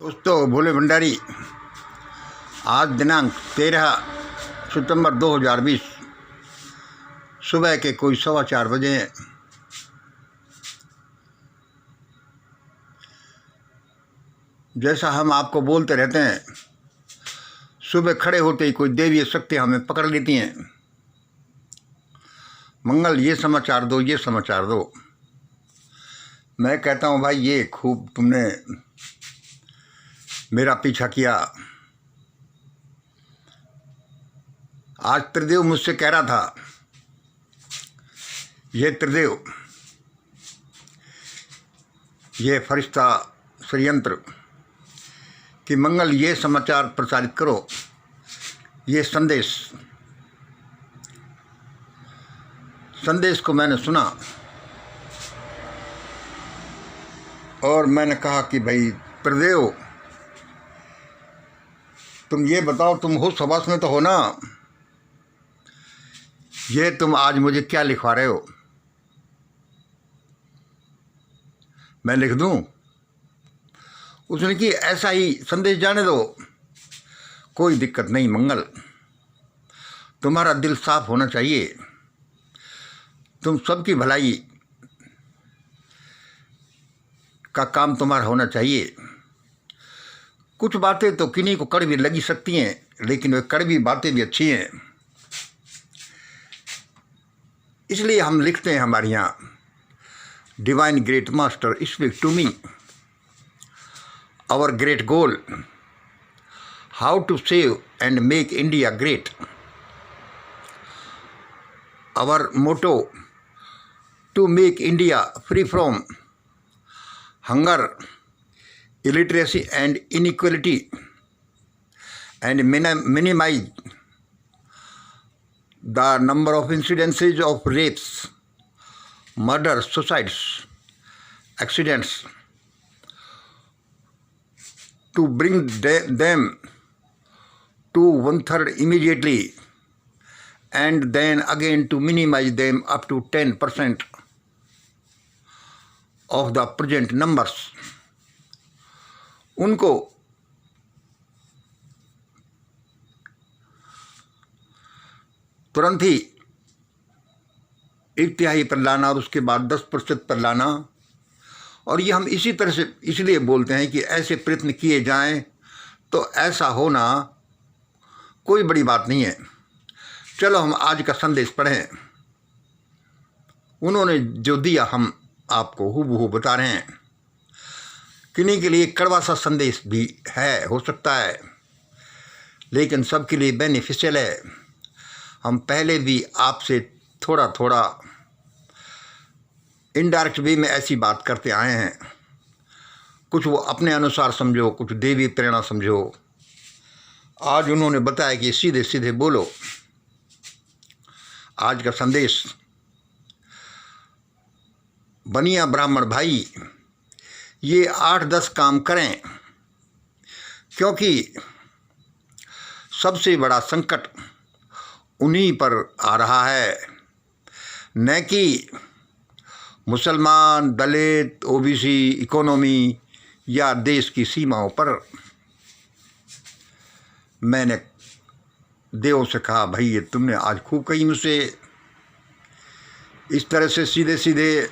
दोस्तों, भोले भंडारी। आज दिनांक 13 सितंबर 2020 सुबह के कोई 4:15 बजे हैं। जैसा हम आपको बोलते रहते हैं, सुबह खड़े होते ही कोई देवी शक्ति हमें पकड़ लेती हैं। मंगल, ये समाचार दो, ये समाचार दो। मैं कहता हूँ, भाई ये खूब तुमने मेरा पीछा किया। आज त्रिदेव मुझसे कह रहा था, ये त्रिदेव, ये फरिश्ता षड्यंत्र कि मंगल ये समाचार प्रचारित करो, ये संदेश को मैंने सुना और मैंने कहा कि भाई त्रिदेव, तुम ये बताओ, तुम हो सवास में तो हो ना, ये तुम आज मुझे क्या लिखवा रहे हो? मैं लिख दूं? उसने कि ऐसा ही संदेश जाने दो, कोई दिक्कत नहीं मंगल, तुम्हारा दिल साफ होना चाहिए, तुम सबकी भलाई का काम तुम्हारा होना चाहिए। कुछ बातें तो किन्हीं को कड़वी लगी सकती हैं, लेकिन वे कड़वी बातें भी अच्छी हैं, इसलिए हम लिखते हैं हमारे यहाँ, divine great master speak to me, our great goal, how to save and make India great. Our motto, to make India free from hunger, illiteracy and inequality, and minimize the number of incidences of rapes, murders, suicides, accidents, to bring them to 1/3 immediately, and then again to minimize them up to 10% of the present numbers. उनको तुरंत ही 1/3 पर लाना और उसके बाद 10% पर लाना। और ये हम इसी तरह से इसलिए बोलते हैं कि ऐसे प्रयत्न किए जाएं तो ऐसा होना कोई बड़ी बात नहीं है। चलो हम आज का संदेश पढ़ें। उन्होंने जो दिया हम आपको हूबहू बता रहे हैं। किन्हीं के लिए कड़वा सा संदेश भी है, हो सकता है, लेकिन सबके लिए बेनिफिशियल है। हम पहले भी आपसे थोड़ा थोड़ा इनडायरेक्ट वे में ऐसी बात करते आए हैं। कुछ वो अपने अनुसार समझो, कुछ देवी प्रेरणा समझो। आज उन्होंने बताया कि सीधे सीधे बोलो। आज का संदेश, बनिया ब्राह्मण भाई, ये 8-10 काम करें, क्योंकि सबसे बड़ा संकट उन्हीं पर आ रहा है, न कि मुसलमान, दलित, ओबीसी, इकोनॉमी या देश की सीमाओं पर। मैंने देव से कहा, भाई ये तुमने आज खूब कही मुझसे, इस तरह से सीधे सीधे,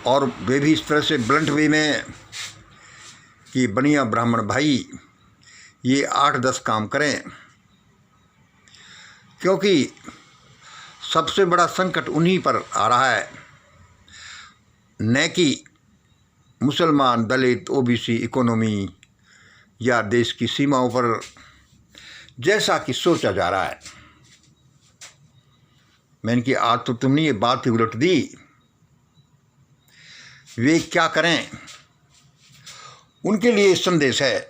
और वे भी इस तरह से ब्लंट वे में, कि बनिया ब्राह्मण भाई ये 8-10 काम करें, क्योंकि सबसे बड़ा संकट उन्हीं पर आ रहा है, न कि मुसलमान, दलित, ओबीसी, इकोनॉमी या देश की सीमाओं पर, जैसा कि सोचा जा रहा है। मैंने कि आज तो तुमने ये बात ही उलट दी। वे क्या करें? उनके लिए संदेश है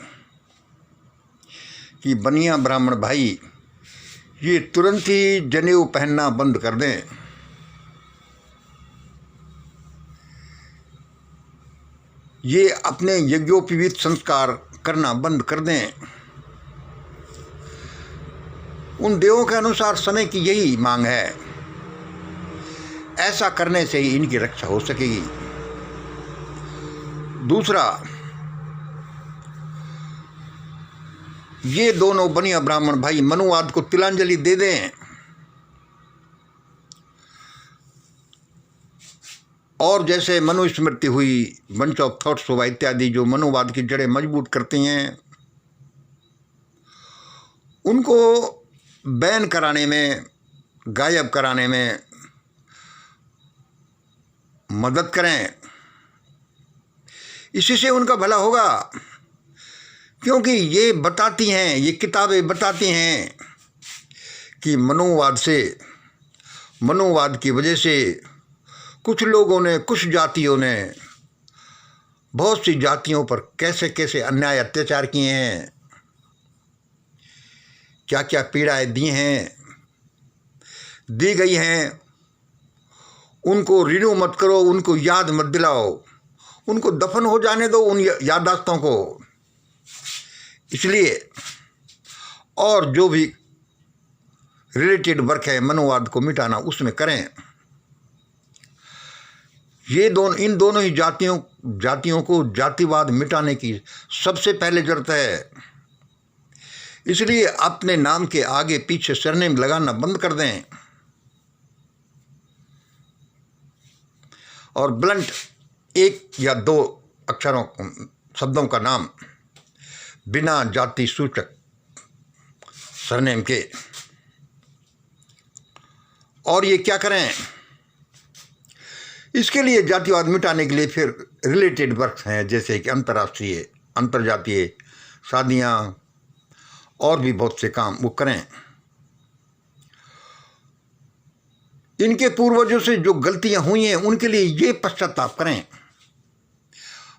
कि बनिया ब्राह्मण भाई ये तुरंत ही जनेऊ पहनना बंद कर दें। ये अपने यज्ञोपवीत संस्कार करना बंद कर दें। उन देवों के अनुसार समय की यही मांग है। ऐसा करने से ही इनकी रक्षा हो सकेगी। दूसरा, ये दोनों बनिया ब्राह्मण भाई मनुवाद को तिलांजलि दे दें और जैसे मनुस्मृति हुई, बंच ऑफ थॉट्स हुआ इत्यादि जो मनुवाद की जड़ें मजबूत करती हैं, उनको बैन कराने में, गायब कराने में मदद करें। इसी से उनका भला होगा, क्योंकि ये बताती हैं, ये किताबें बताती हैं कि मनुवाद की वजह से कुछ लोगों ने, कुछ जातियों ने बहुत सी जातियों पर कैसे कैसे अन्याय अत्याचार किए हैं, क्या क्या पीड़ाएं दी हैं, दी गई हैं। उनको रिन्यू मत करो, उनको याद मत दिलाओ, उनको दफन हो जाने दो उन याददाश्तों को। इसलिए और जो भी रिलेटेड वर्क है मनुवाद को मिटाना, उसमें करें। इन दोनों ही जातियों को जातिवाद मिटाने की सबसे पहले जरूरत है। इसलिए अपने नाम के आगे पीछे सरनेम लगाना बंद कर दें और ब्लंट एक या दो शब्दों का नाम बिना जाति सूचक सरनेम के। और ये क्या करें? इसके लिए जातिवाद मिटाने के लिए फिर रिलेटेड वर्क्स हैं, जैसे कि अंतर्राष्ट्रीय, अंतर्जातीय शादियां और भी बहुत से काम वो करें। इनके पूर्वजों से जो गलतियां हुई हैं उनके लिए ये पश्चाताप करें।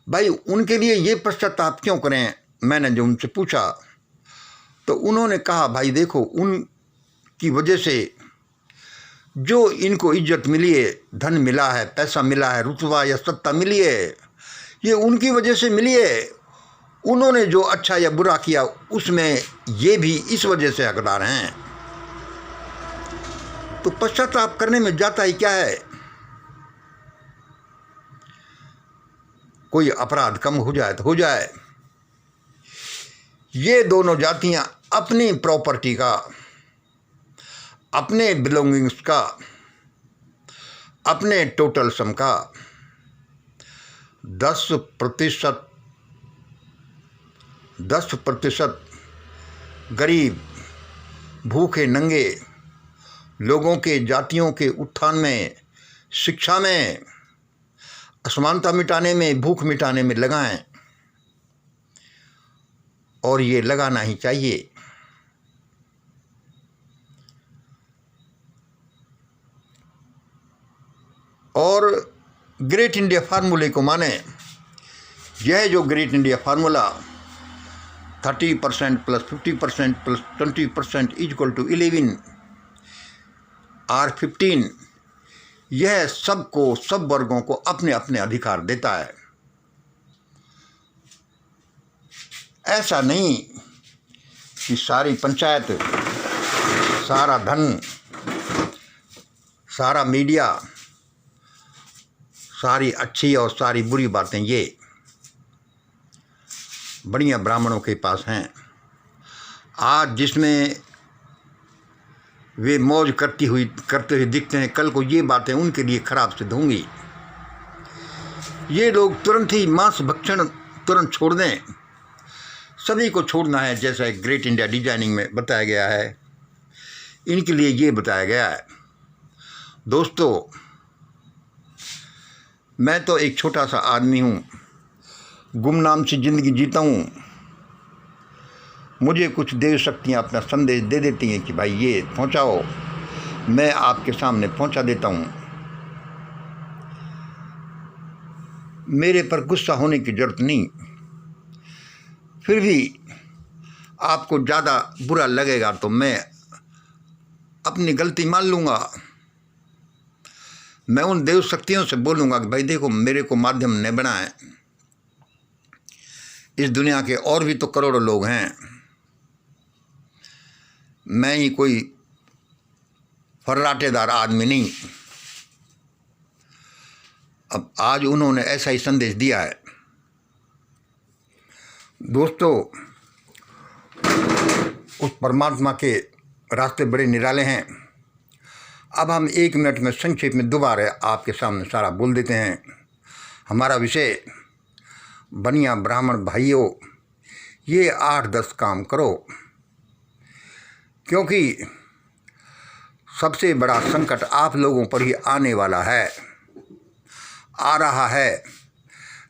भाई उनके लिए ये पश्चाताप क्यों करें? मैंने जो उनसे पूछा तो उन्होंने कहा, भाई देखो, उनकी वजह से जो इनको इज्जत मिली है, धन मिला है, पैसा मिला है, रुतबा या सत्ता मिली है, ये उनकी वजह से मिली है। उन्होंने जो अच्छा या बुरा किया उसमें ये भी इस वजह से हकदार हैं। तो पश्चाताप करने में जाता ही क्या है? कोई अपराध कम हो जाए तो हो जाए। ये दोनों जातियां अपनी प्रॉपर्टी का, अपने बिलोंगिंग्स का, अपने टोटल सम का 10% गरीब, भूखे नंगे लोगों के, जातियों के उत्थान में, शिक्षा में, असमानता मिटाने में, भूख मिटाने में लगाएं। और ये लगाना ही चाहिए। और ग्रेट इंडिया फार्मूले को माने। यह जो ग्रेट इंडिया फार्मूला 30% + 50% + 20% = 11 और 15, यह सबको, सब वर्गों को अपने अपने अधिकार देता है। ऐसा नहीं कि सारी पंचायत, सारा धन, सारा मीडिया, सारी अच्छी और सारी बुरी बातें ये बढ़िया ब्राह्मणों के पास हैं। आज जिसमें वे मौज करते हुए दिखते हैं, कल को ये बातें उनके लिए खराब सिद्ध होंगी। ये लोग तुरंत ही मांस भक्षण तुरंत छोड़ दें। सभी को छोड़ना है, जैसा ग्रेट इंडिया डिजाइनिंग में बताया गया है। इनके लिए ये बताया गया है। दोस्तों, मैं तो एक छोटा सा आदमी हूँ, गुमनाम सी ज़िंदगी जीता हूँ। मुझे कुछ देव शक्तियाँ अपना संदेश दे देती हैं कि भाई ये पहुँचाओ, मैं आपके सामने पहुँचा देता हूँ। मेरे पर गुस्सा होने की ज़रूरत नहीं। फिर भी आपको ज़्यादा बुरा लगेगा तो मैं अपनी गलती मान लूँगा। मैं उन देव शक्तियों से बोलूँगा कि भाई देखो, मेरे को माध्यम ने बनाए। इस दुनिया के और भी तो करोड़ों लोग हैं, मैं ही कोई फर्राटेदार आदमी नहीं। अब आज उन्होंने ऐसा ही संदेश दिया है। दोस्तों, उस परमात्मा के रास्ते बड़े निराले हैं। अब हम 1 मिनट में संक्षेप में दोबारा आपके सामने सारा बोल देते हैं। हमारा विषय, बनिया ब्राह्मण भाइयों, ये 8-10 काम करो, क्योंकि सबसे बड़ा संकट आप लोगों पर ही आने वाला है, आ रहा है।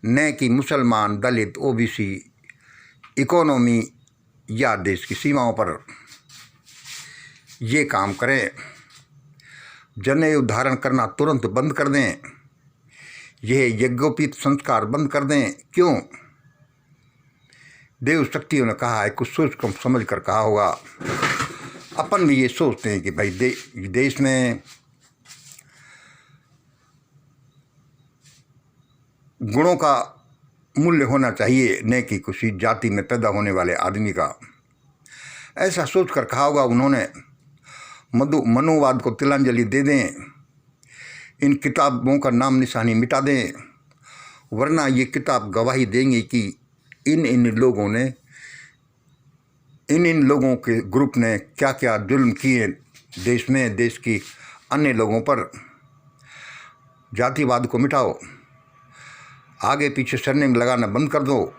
न कि मुसलमान, दलित, ओबीसी, इकोनॉमी या देश की सीमाओं पर। ये काम करें। जनेऊ धारण करना तुरंत बंद कर दें। यह यज्ञोपीत संस्कार बंद कर दें। क्यों? देव शक्तियों ने कहा है, कुछ सोच कर समझ कर कहा होगा। अपन भी ये सोचते हैं कि भाई देश में गुणों का मूल्य होना चाहिए, न कि किसी जाति में पैदा होने वाले आदमी का। ऐसा सोचकर कहा होगा उन्होंने। मनुवाद को तिलांजलि दे दें। इन किताबों का नाम निशानी मिटा दें, वरना ये किताब गवाही देंगे कि इन लोगों ने, इन लोगों के ग्रुप ने क्या क्या जुल्म किए देश में, देश की अन्य लोगों पर। जातिवाद को मिटाओ, आगे पीछे सरनेम लगाना बंद कर दो।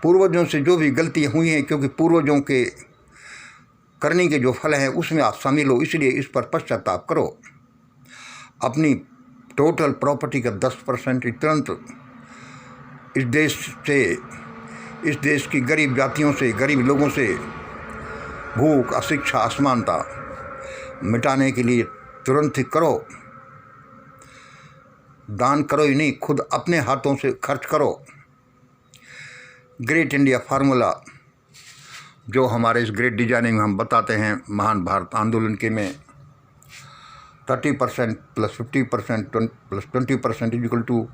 पूर्वजों से जो भी गलतियाँ हुई हैं, क्योंकि पूर्वजों के करने के जो फल हैं उसमें आप शामिल हो, इसलिए इस पर पश्चाताप करो। अपनी टोटल प्रॉपर्टी का 10% तुरंत इस देश की गरीब जातियों से, गरीब लोगों से भूख, अशिक्षा, असमानता मिटाने के लिए तुरंत ही करो। दान करो ही नहीं, खुद अपने हाथों से खर्च करो। ग्रेट इंडिया फार्मूला जो हमारे इस ग्रेट डिजाइनिंग में हम बताते हैं, महान भारत आंदोलन के में 30% + 50% + 20% =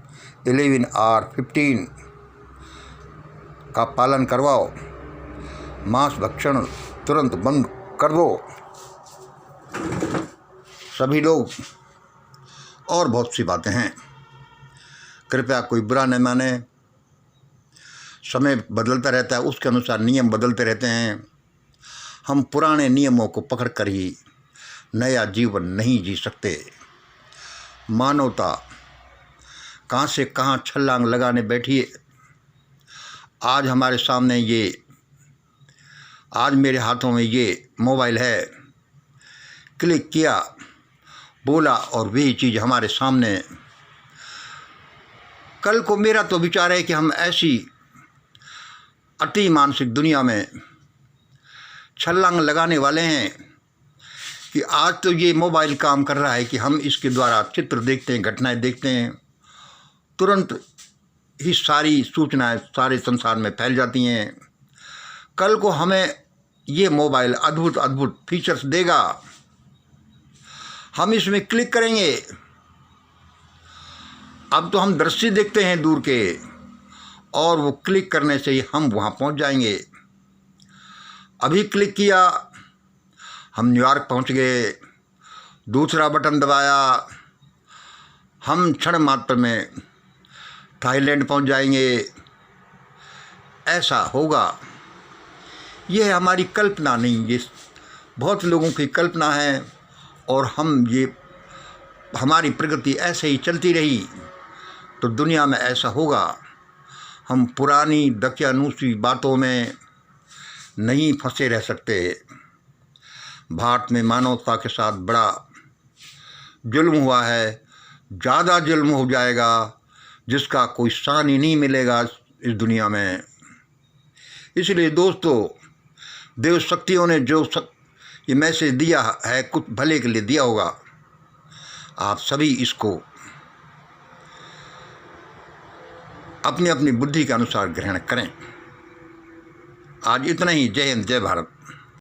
11 और 15 का पालन करवाओ। मांस भक्षण तुरंत बंद कर दो सभी लोग। और बहुत सी बातें हैं, कृपया कोई बुरा न माने। समय बदलता रहता है, उसके अनुसार नियम बदलते रहते हैं। हम पुराने नियमों को पकड़ कर ही नया जीवन नहीं जी सकते। मानवता कहाँ से कहाँ छलांग लगाने बैठी है। आज हमारे सामने आज मेरे हाथों में ये मोबाइल है, क्लिक किया, बोला और वही चीज़ हमारे सामने। कल को मेरा तो विचार है कि हम ऐसी अति मानसिक दुनिया में छलांग लगाने वाले हैं कि आज तो ये मोबाइल काम कर रहा है कि हम इसके द्वारा चित्र देखते हैं, घटनाएं देखते हैं, तुरंत ही सारी सूचनाएं सारे संसार में फैल जाती हैं। कल को हमें ये मोबाइल अद्भुत अद्भुत फीचर्स देगा, हम इसमें क्लिक करेंगे। अब तो हम दृश्य देखते हैं दूर के, और वो क्लिक करने से ही हम वहाँ पहुँच जाएंगे। अभी क्लिक किया, हम न्यूयॉर्क पहुँच गए, दूसरा बटन दबाया, हम क्षण मात्र में थाईलैंड पहुँच जाएंगे। ऐसा होगा। ये है हमारी कल्पना नहीं, ये बहुत लोगों की कल्पना है। और हमारी प्रगति ऐसे ही चलती रही तो दुनिया में ऐसा होगा। हम पुरानी दकियानूसी बातों में नहीं फंसे रह सकते। भारत में मानवता के साथ बड़ा जुल्म हुआ है, ज़्यादा जुल्म हो जाएगा जिसका कोई शान ही नहीं मिलेगा इस दुनिया में। इसलिए दोस्तों, देव शक्तियों ने जो ये मैसेज दिया है, कुछ भले के लिए दिया होगा। आप सभी इसको अपनी अपनी बुद्धि के अनुसार ग्रहण करें। आज इतना ही। जय हिंद, जय भारत।